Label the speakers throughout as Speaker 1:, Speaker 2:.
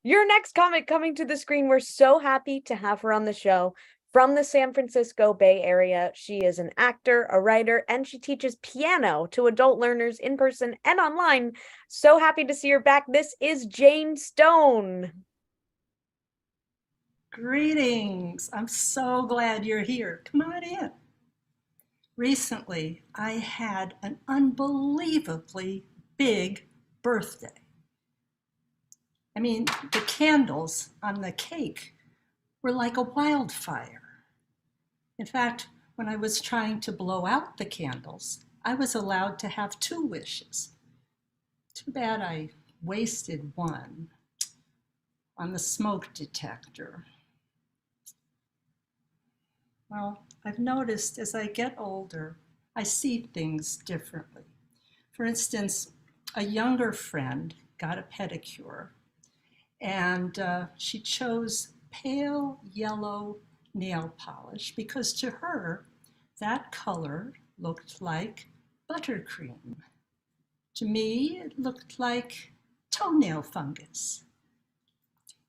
Speaker 1: Your next comic coming to the screen. We're so happy to have her on the show. From the San Francisco Bay Area, she is an actor, a writer, and she teaches piano to adult learners in person and online. So happy to see her back. This is Jane Stone.
Speaker 2: Greetings. I'm so glad you're here. Come on in. Recently, I had an unbelievably big birthday. I mean, the candles on the cake were like a wildfire. In fact, when I was trying to blow out the candles, I was allowed to have 2 wishes. Too bad I wasted one on the smoke detector. Well, I've noticed as I get older, I see things differently. For instance, a younger friend got a pedicure and she chose pale yellow nail polish because to her, that color looked like buttercream. To me, it looked like toenail fungus.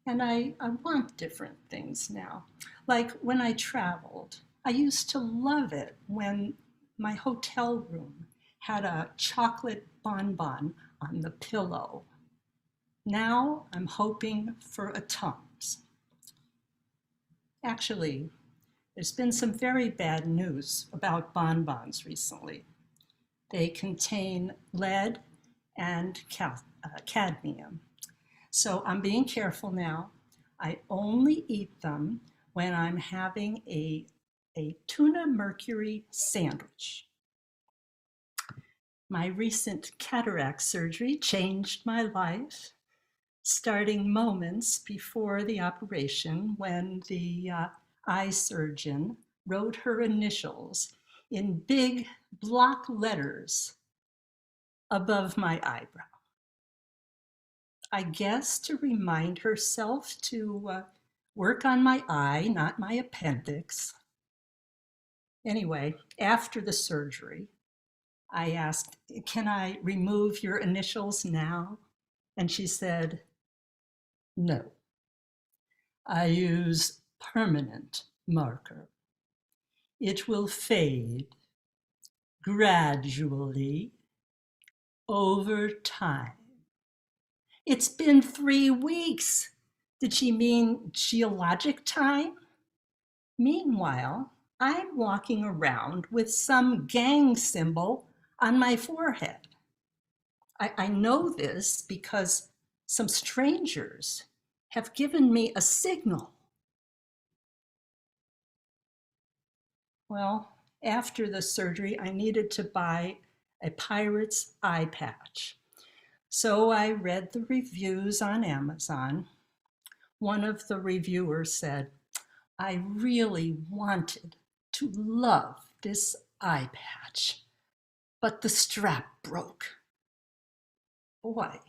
Speaker 2: And I want different things now. Like when I traveled, I used to love it when my hotel room had a chocolate bonbon on the pillow. Now I'm hoping for a Tums. Actually, there's been some very bad news about bonbons recently. They contain lead and cadmium. So I'm being careful now. I only eat them when I'm having a tuna mercury sandwich. My recent cataract surgery changed my life, starting moments before the operation when the eye surgeon wrote her initials in big block letters above my eyebrow. I guess to remind herself to work on my eye, not my appendix. Anyway, after the surgery, I asked, "Can I remove your initials now?" And she said, "No, I use permanent marker. It will fade gradually over time." It's been 3 weeks. Did she mean geologic time? Meanwhile, I'm walking around with some gang symbol on my forehead. I know this because some strangers have given me a signal. Well, after the surgery, I needed to buy a pirate's eye patch. So I read the reviews on Amazon. One of the reviewers said, "I really wanted to love this eye patch, but the strap broke." Boy,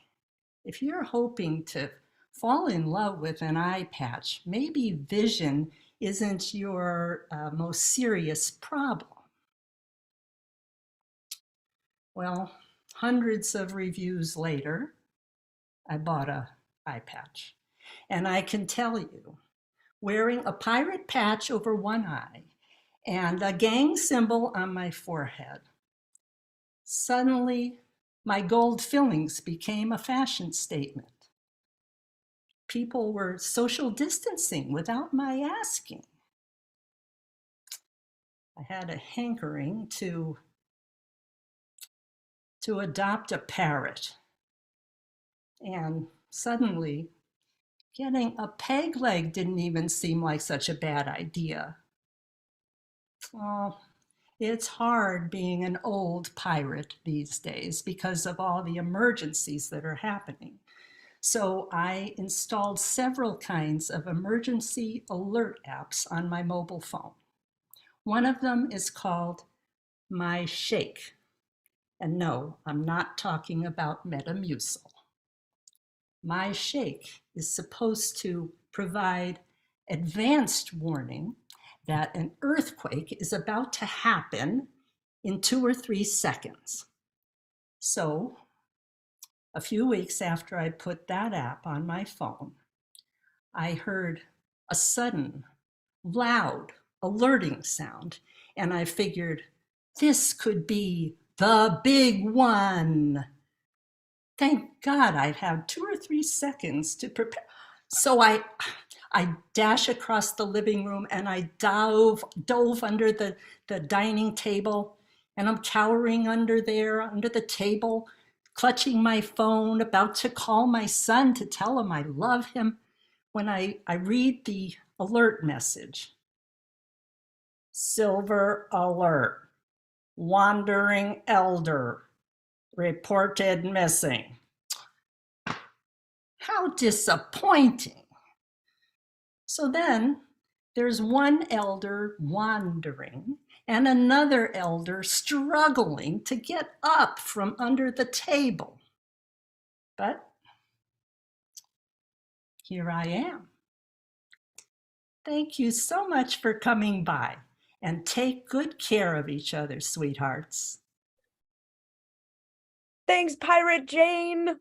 Speaker 2: if you're hoping to fall in love with an eye patch, maybe vision isn't your most serious problem. Well, hundreds of reviews later, I bought a eye patch. And I can tell you, wearing a pirate patch over one eye and a gang symbol on my forehead, suddenly my gold fillings became a fashion statement. People were social distancing without my asking. I had a hankering to adopt a parrot. And suddenly, getting a peg leg didn't even seem like such a bad idea. Well, it's hard being an old pirate these days because of all the emergencies that are happening. So I installed several kinds of emergency alert apps on my mobile phone. One of them is called My Shake. And no, I'm not talking about Metamucil. My Shake is supposed to provide advanced warning that an earthquake is about to happen in 2 or 3 seconds. So a few weeks after I put that app on my phone, I heard a sudden, loud, alerting sound, and I figured this could be the big one. Thank God I'd had 2 or 3 seconds to prepare. So I dash across the living room and I dove under the dining table, and I'm cowering under there, under the table, clutching my phone, about to call my son to tell him I love him, when I read the alert message. Silver alert. Wandering elder reported missing. How disappointing. So then there's one elder wandering and another elder struggling to get up from under the table. But here I am. Thank you so much for coming by, and take good care of each other, sweethearts.
Speaker 1: Thanks, Pirate Jane.